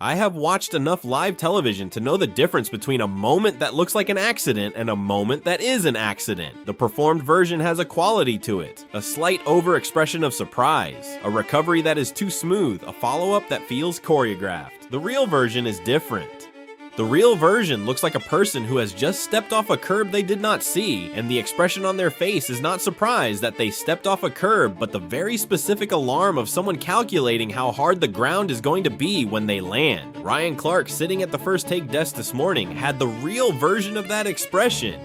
I have watched enough live television to know the difference between a moment that looks like an accident and a moment that is an accident. The performed version has a quality to it, a slight overexpression of surprise, a recovery that is too smooth, a follow-up that feels choreographed. The real version is different. The real version looks like a person who has just stepped off a curb they did not see, and the expression on their face is not surprised that they stepped off a curb, but the very specific alarm of someone calculating how hard the ground is going to be when they land. Ryan Clark, sitting at the first take desk this morning, had the real version of that expression.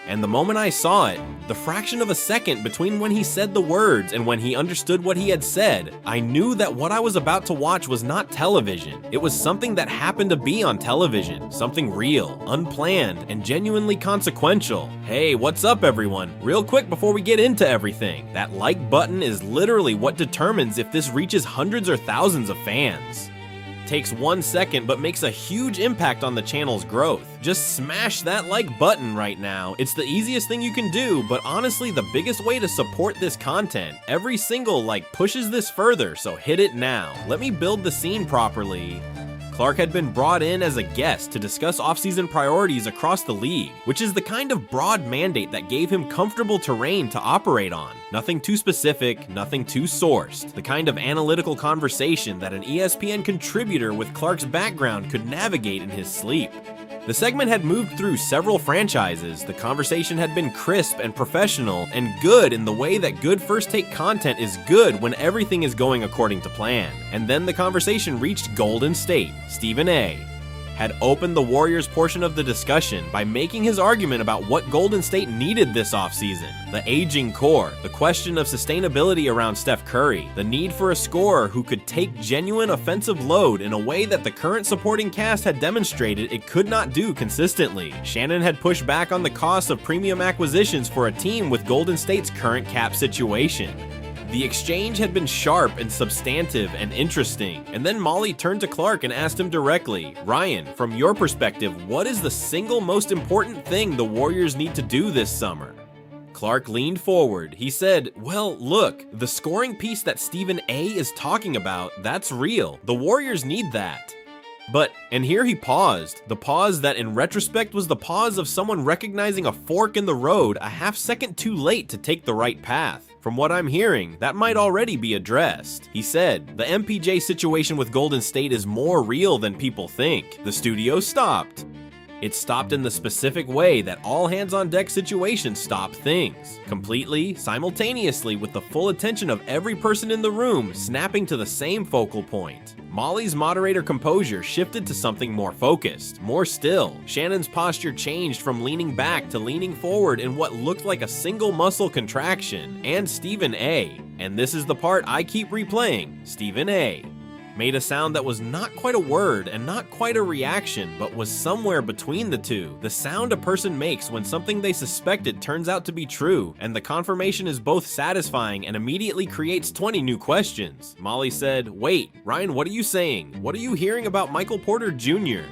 And the moment I saw it, the fraction of a second between when he said the words and when he understood what he had said, I knew that what I was about to watch was not television. It was something that happened to be on television, something real, unplanned, and genuinely consequential. Hey, what's up everyone? Real quick before we get into everything, that like button is literally what determines if this reaches hundreds or thousands of fans. Takes 1 second but makes a huge impact on the channel's growth. Just smash that like button right now. It's the easiest thing you can do, but honestly the biggest way to support this content. Every single like pushes this further, so hit it now. Let me build the scene properly. Clark had been brought in as a guest to discuss offseason priorities across the league, which is the kind of broad mandate that gave him comfortable terrain to operate on. Nothing too specific, nothing too sourced. The kind of analytical conversation that an ESPN contributor with Clark's background could navigate in his sleep. The segment had moved through several franchises, the conversation had been crisp and professional, and good in the way that good first take content is good when everything is going according to plan. And then the conversation reached Golden State. Stephen A. had opened the Warriors portion of the discussion by making his argument about what Golden State needed this offseason. The aging core, the question of sustainability around Steph Curry, the need for a scorer who could take genuine offensive load in a way that the current supporting cast had demonstrated it could not do consistently. Shannon had pushed back on the cost of premium acquisitions for a team with Golden State's current cap situation. The exchange had been sharp and substantive and interesting, and then Molly turned to Clark and asked him directly, Ryan, from your perspective, what is the single most important thing the Warriors need to do this summer? Clark leaned forward. He said, well, look, the scoring piece that Stephen A. is talking about, that's real. The Warriors need that. But, and here he paused, the pause that in retrospect was the pause of someone recognizing a fork in the road a half second too late to take the right path. From what I'm hearing, that might already be addressed. He said, the MPJ situation with Golden State is more real than people think. The studio stopped. It stopped in the specific way that all hands-on-deck situations stop things. Completely, simultaneously, with the full attention of every person in the room snapping to the same focal point. Molly's moderator composure shifted to something more focused, more still. Shannon's posture changed from leaning back to leaning forward in what looked like a single muscle contraction. And Stephen A., and this is the part I keep replaying, Stephen A., made a sound that was not quite a word and not quite a reaction, but was somewhere between the two. The sound a person makes when something they suspected turns out to be true, and the confirmation is both satisfying and immediately creates 20 new questions. Molly said, wait, Ryan, what are you saying? What are you hearing about Michael Porter Jr.?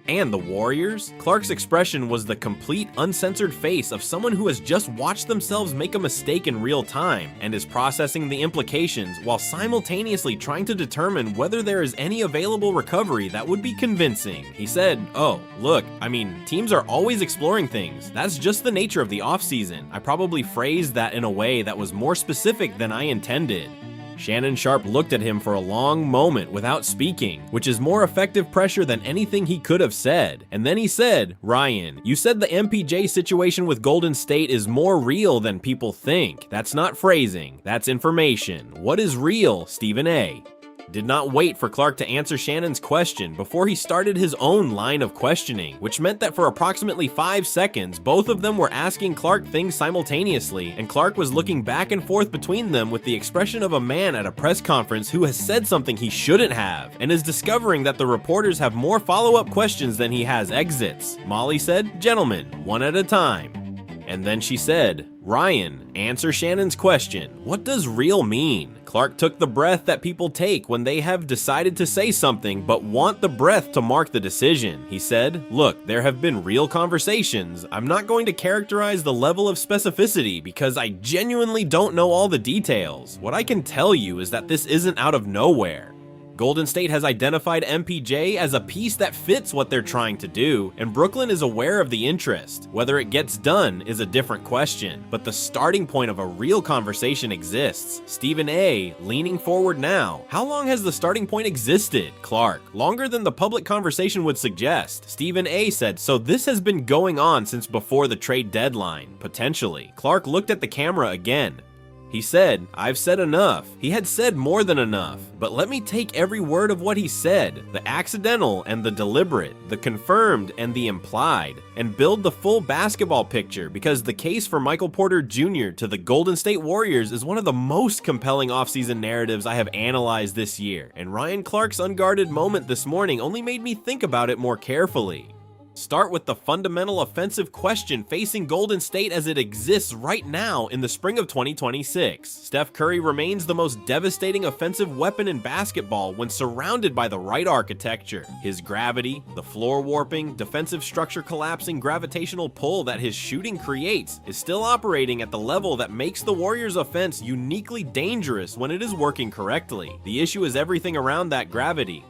And the Warriors? Clark's expression was the complete, uncensored face of someone who has just watched themselves make a mistake in real time and is processing the implications while simultaneously trying to determine whether there is any available recovery that would be convincing. He said, oh, look, I mean, teams are always exploring things. That's just the nature of the offseason. I probably phrased that in a way that was more specific than I intended. Shannon Sharpe looked at him for a long moment without speaking, which is more effective pressure than anything he could have said. And then he said, Ryan, you said the MPJ situation with Golden State is more real than people think. That's not phrasing, that's information. What is real, Stephen A.? Did not wait for Clark to answer Shannon's question before he started his own line of questioning, which meant that for approximately 5 seconds, both of them were asking Clark things simultaneously, and Clark was looking back and forth between them with the expression of a man at a press conference who has said something he shouldn't have, and is discovering that the reporters have more follow-up questions than he has exits. Molly said, gentlemen, one at a time. And then she said, Ryan, answer Shannon's question. What does real mean? Clark took the breath that people take when they have decided to say something but want the breath to mark the decision. He said, look, there have been real conversations. I'm not going to characterize the level of specificity because I genuinely don't know all the details. What I can tell you is that this isn't out of nowhere. Golden State has identified MPJ as a piece that fits what they're trying to do, and Brooklyn is aware of the interest. Whether it gets done is a different question, but the starting point of a real conversation exists. Stephen A. leaning forward now. How long has the starting point existed? Clark. Longer than the public conversation would suggest. Stephen A. said, so this has been going on since before the trade deadline, potentially. Clark looked at the camera again. He said, I've said enough. He had said more than enough, but let me take every word of what he said, the accidental and the deliberate, the confirmed and the implied, and build the full basketball picture, because the case for Michael Porter Jr. to the Golden State Warriors is one of the most compelling offseason narratives I have analyzed this year, and Ryan Clark's unguarded moment this morning only made me think about it more carefully. Start with the fundamental offensive question facing Golden State as it exists right now in the spring of 2026. Steph Curry remains the most devastating offensive weapon in basketball when surrounded by the right architecture. His gravity, the floor warping, defensive structure collapsing gravitational pull that his shooting creates is still operating at the level that makes the Warriors' offense uniquely dangerous when it is working correctly. The issue is everything around that gravity.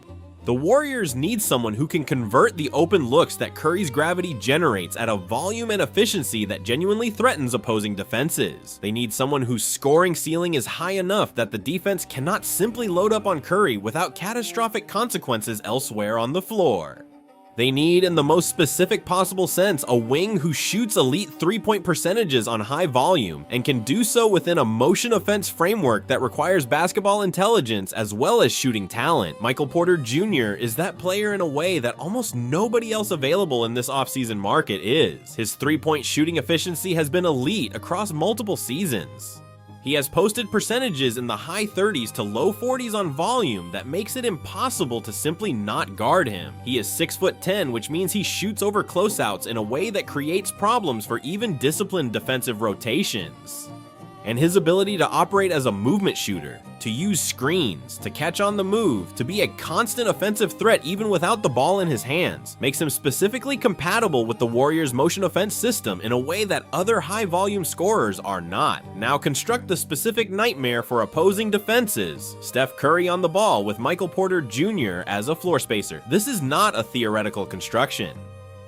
The Warriors need someone who can convert the open looks that Curry's gravity generates at a volume and efficiency that genuinely threatens opposing defenses. They need someone whose scoring ceiling is high enough that the defense cannot simply load up on Curry without catastrophic consequences elsewhere on the floor. They need, in the most specific possible sense, a wing who shoots elite three-point percentages on high volume and can do so within a motion offense framework that requires basketball intelligence as well as shooting talent. Michael Porter Jr. is that player in a way that almost nobody else available in this offseason market is. His three-point shooting efficiency has been elite across multiple seasons. He has posted percentages in the high 30s to low 40s on volume that makes it impossible to simply not guard him. He is 6'10", which means he shoots over closeouts in a way that creates problems for even disciplined defensive rotations. And his ability to operate as a movement shooter, to use screens, to catch on the move, to be a constant offensive threat even without the ball in his hands, makes him specifically compatible with the Warriors' motion offense system in a way that other high-volume scorers are not. Now construct the specific nightmare for opposing defenses. Steph Curry on the ball with Michael Porter Jr. as a floor spacer. This is not a theoretical construction.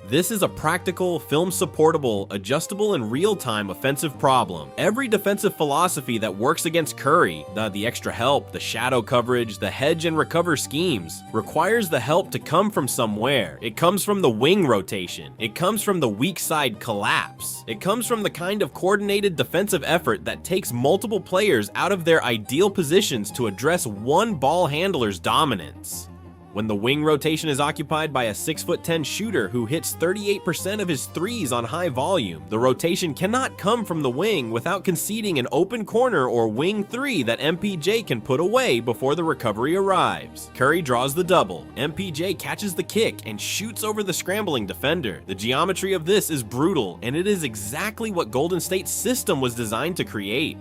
This is a practical, film-supportable, adjustable, and real-time offensive problem. Every defensive philosophy that works against Curry, the extra help, the shadow coverage, the hedge and recover schemes, requires the help to come from somewhere. It comes from the wing rotation. It comes from the weak side collapse. It comes from the kind of coordinated defensive effort that takes multiple players out of their ideal positions to address one ball handler's dominance. When the wing rotation is occupied by a 6'10" shooter who hits 38% of his threes on high volume, the rotation cannot come from the wing without conceding an open corner or wing three that MPJ can put away before the recovery arrives. Curry draws the double. MPJ catches the kick and shoots over the scrambling defender. The geometry of this is brutal, and it is exactly what Golden State's system was designed to create.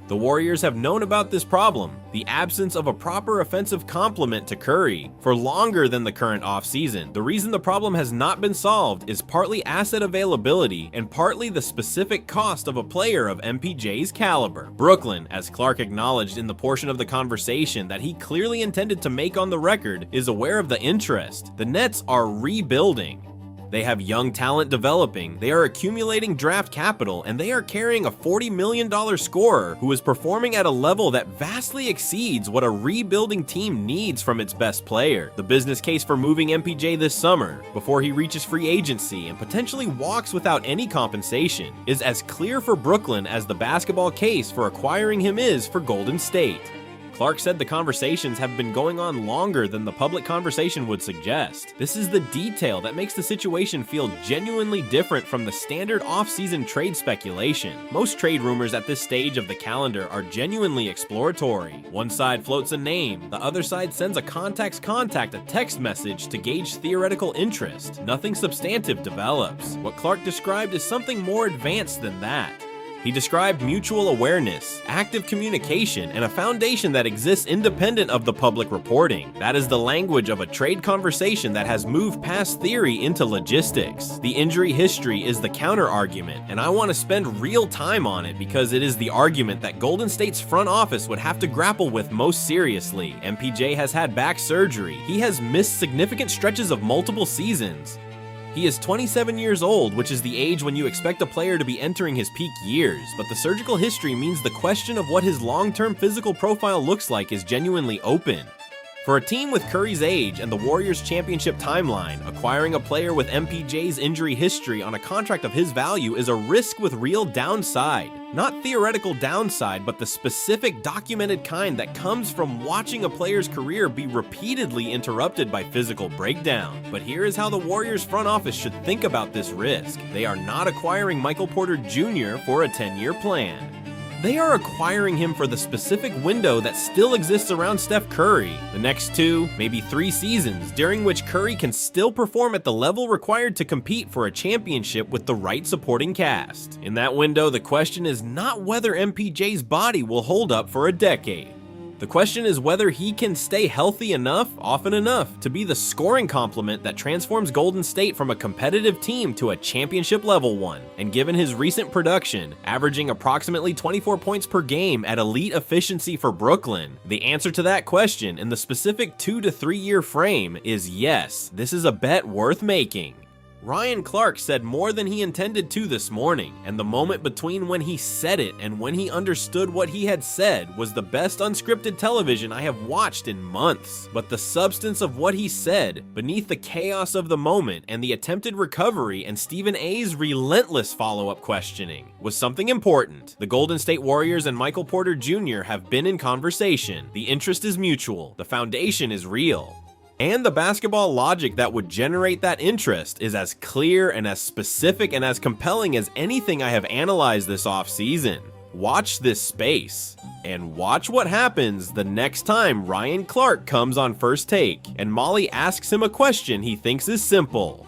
The Warriors have known about this problem, the absence of a proper offensive complement to Curry, for longer than the current offseason. The reason the problem has not been solved is partly asset availability and partly the specific cost of a player of MPJ's caliber. Brooklyn, as Clark acknowledged in the portion of the conversation that he clearly intended to make on the record, is aware of the interest. The Nets are rebuilding. They have young talent developing, they are accumulating draft capital, and they are carrying a $40 million scorer who is performing at a level that vastly exceeds what a rebuilding team needs from its best player. The business case for moving MPJ this summer, before he reaches free agency and potentially walks without any compensation, is as clear for Brooklyn as the basketball case for acquiring him is for Golden State. Clark said the conversations have been going on longer than the public conversation would suggest. This is the detail that makes the situation feel genuinely different from the standard off-season trade speculation. Most trade rumors at this stage of the calendar are genuinely exploratory. One side floats a name, the other side sends a contact's contact a text message to gauge theoretical interest. Nothing substantive develops. What Clark described is something more advanced than that. He described mutual awareness, active communication, and a foundation that exists independent of the public reporting. That is the language of a trade conversation that has moved past theory into logistics. The injury history is the counter-argument, and I want to spend real time on it because it is the argument that Golden State's front office would have to grapple with most seriously. MPJ has had back surgery. He has missed significant stretches of multiple seasons. He is 27 years old, which is the age when you expect a player to be entering his peak years, but the surgical history means the question of what his long-term physical profile looks like is genuinely open. For a team with Curry's age and the Warriors' championship timeline, acquiring a player with MPJ's injury history on a contract of his value is a risk with real downside. Not theoretical downside, but the specific documented kind that comes from watching a player's career be repeatedly interrupted by physical breakdown. But here is how the Warriors front office should think about this risk. They are not acquiring Michael Porter Jr. for a 10-year plan. They are acquiring him for the specific window that still exists around Steph Curry, the next 2, maybe 3 seasons, during which Curry can still perform at the level required to compete for a championship with the right supporting cast. In that window, the question is not whether MPJ's body will hold up for a decade. The question is whether he can stay healthy enough, often enough, to be the scoring complement that transforms Golden State from a competitive team to a championship-level one. And given his recent production, averaging approximately 24 points per game at elite efficiency for Brooklyn, the answer to that question in the specific 2 to 3 year frame is yes, this is a bet worth making. Ryan Clark said more than he intended to this morning, and the moment between when he said it and when he understood what he had said was the best unscripted television I have watched in months. But the substance of what he said, beneath the chaos of the moment and the attempted recovery and Stephen A's relentless follow-up questioning, was something important. The Golden State Warriors and Michael Porter Jr. have been in conversation. The interest is mutual. The foundation is real. And the basketball logic that would generate that interest is as clear and as specific and as compelling as anything I have analyzed this offseason. Watch this space, and watch what happens the next time Ryan Clark comes on First Take, and Molly asks him a question he thinks is simple.